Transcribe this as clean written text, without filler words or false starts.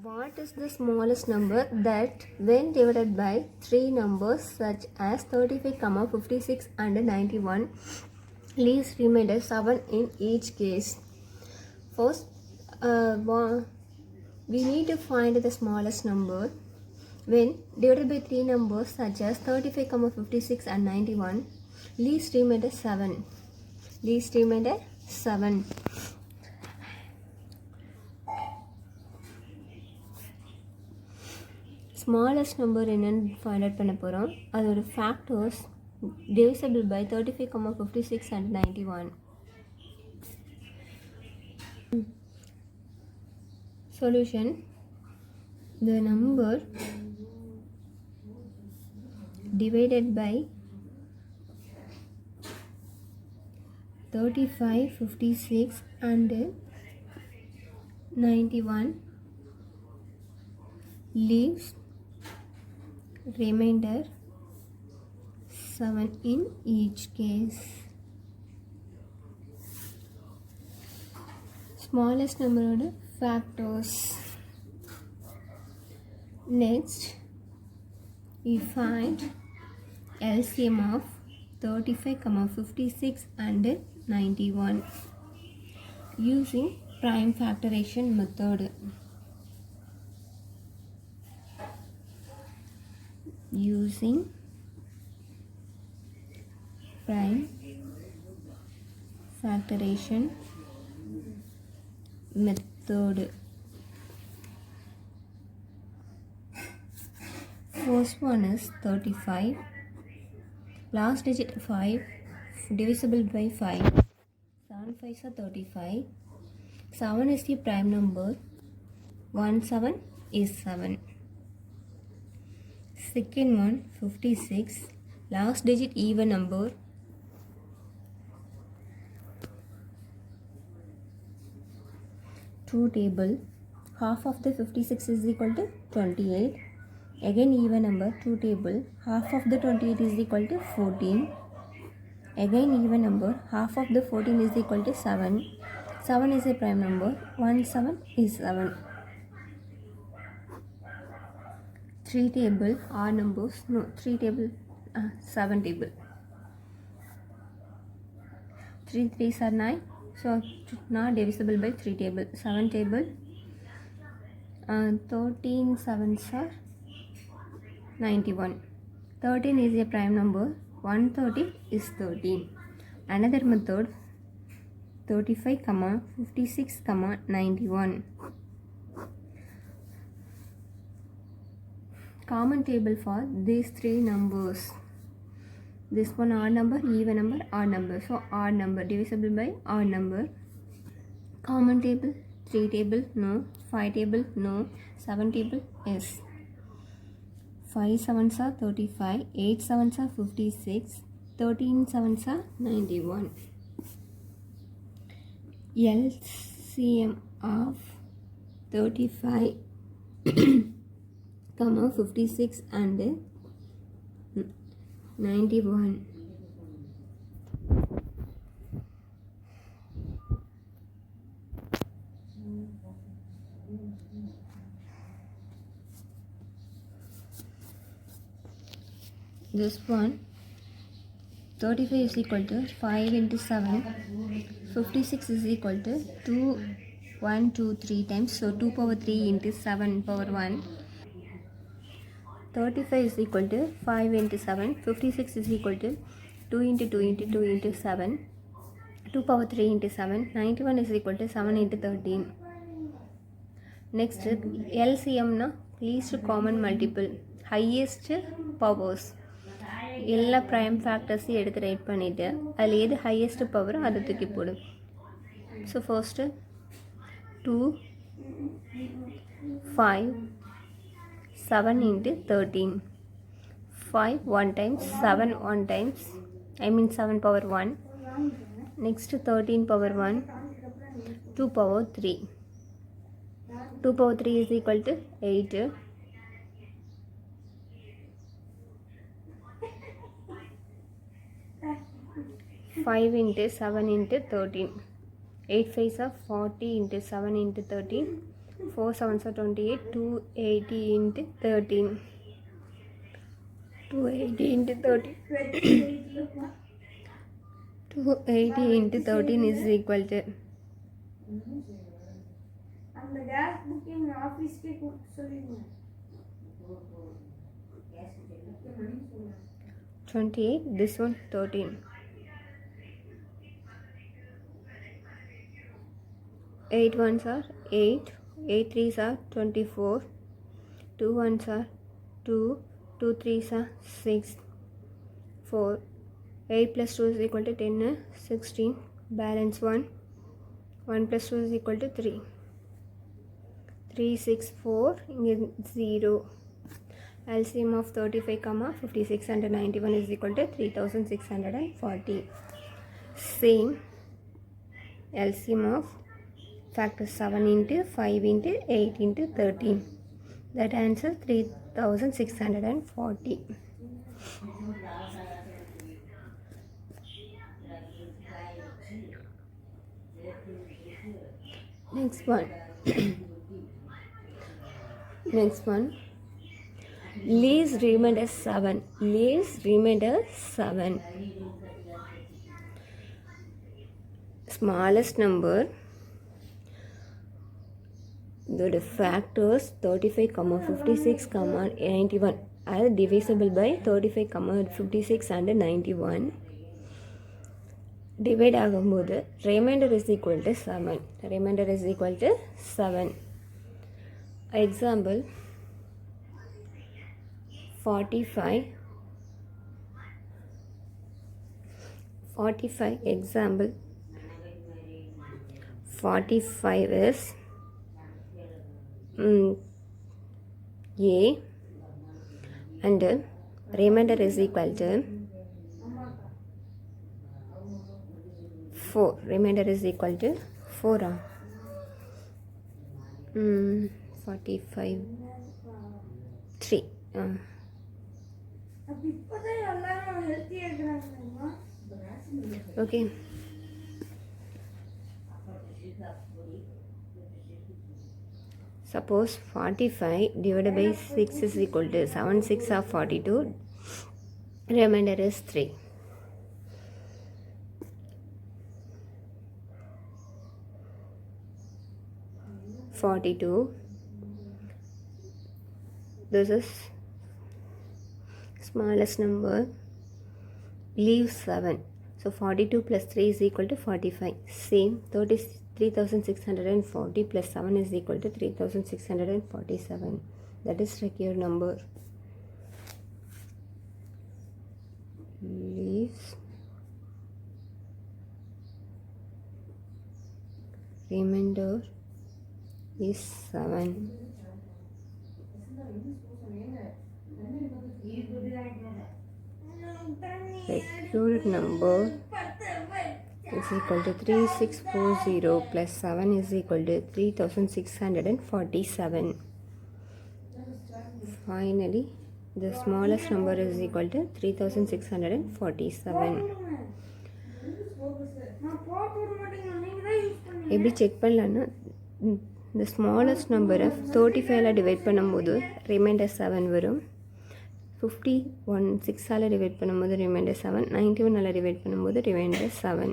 What is the smallest number that when divided by three numbers such as 35, 56 and 91 leaves remainder 7 in each case? First, we need to find the smallest number when divided by three numbers such as 35, 56 and 91 leaves remainder 7. Leaves remainder 7. Smallest number என்னன்னு find out பண்ண போகிறோம். அதோட factors divisible by 35, 56 and 91. Solution: the number divided by 35, 56 and 91 leaves remainder 7 in each case. Smallest number of factors. Next, we find LCM of 35, 56 and 91 using prime factorization method. Using prime factorization method. First one is 35. Last digit 5 divisible by 5. 7 5s are 35. 7 is the prime number. 1 7 is 7. Second one 56. Last digit even number. 2 table. Half of the 56 is equal to 28. Again even number. 2 table. Half of the 28 is equal to 14. Again even number. Half of the 14 is equal to 7. 7 is a prime number. 1 7 is 7. 3 table are numbers. No, 3 table, 7 table. 3 3s are 9. So not divisible by 3 table. 7 table. 13 7s are 91. 13 is a prime number. 130 is 13. Another method 35, 56, 91. Common table for these three numbers. This one odd number, even number, odd number. So odd number divisible by odd number. Common table 3 table, no. 5 table, no. 7 table, yes. 5 7s are 35. 8 7s are 56. 13 7s are 91. LCM of 35 56 and 91. This one 35 is equal to 5 into 7. 56 is equal to 2 1 2 3 times, so 2 power 3 into 7 power 1. 35 is equal to 5 into 7. 56 is equal to 2 into 2 into 2 into 7. 2 power 3 into 7. 91 is equal to 7 into 13. Next, LCM na least common multiple. Highest powers. எல்லா prime ஃபேக்டர்ஸையும் எடுத்து right பண்ணிவிட்டு அதில் எது highest பவரோ அதை தூக்கி போடு. So first 2 5 7 into 13. 5 1 times, 7 1 times, I mean 7 power 1. Next 13 power 1, 2 power 3. 2 power 3 is equal to 8. 5 into 7 into 13. 8 5s are 40 into 7 into 13. 4 7s are 28. 280 into 13. 280 into 13. 280 into 13 is equal to 28. This one 13. 8 ones are 8. 8 threes are 24. 2 ones are 2. 2 threes are 6. 4. 8 plus 2 is equal to 10. 16. Balance 1. 1 plus 2 is equal to 3. 3 6 4. 0. LCM of 35, 56 and 91 is equal to 3640. Same LCM of factor 7 into 5 into 8 into 13. That answer 3640. Next one. Next one. Least remainder 7. Least remainder 7. Smallest number. The factors 35, 56, 91 are divisible by 35, 56 and 91. Divide ஆகும்போது remainder is equal to 7. Remainder is equal to 7. Example 45. Example 45 is A and remainder is equal to 4. Remainder is equal to 4. 45 3. Okay. Suppose 45 divided by 6 is equal to 7 6 are 42. Remainder is 3. This is smallest number. Leave 7. So 42 plus 3 is equal to 45. Same 3640 plus 7 is equal to 3647. That is required number. Leaves remainder is 7. Required number is equal to 3640 plus 7 is equal to 3647. Finally, the smallest number is equal to 3647. எப்படி check பண்ணலான்னா the smallest number of 35 divide பண்ணும்போது reminder 7 வரும். 51 6 divide பண்ணும்போது reminder 7. 91 divide பண்ணும்போது reminder 7.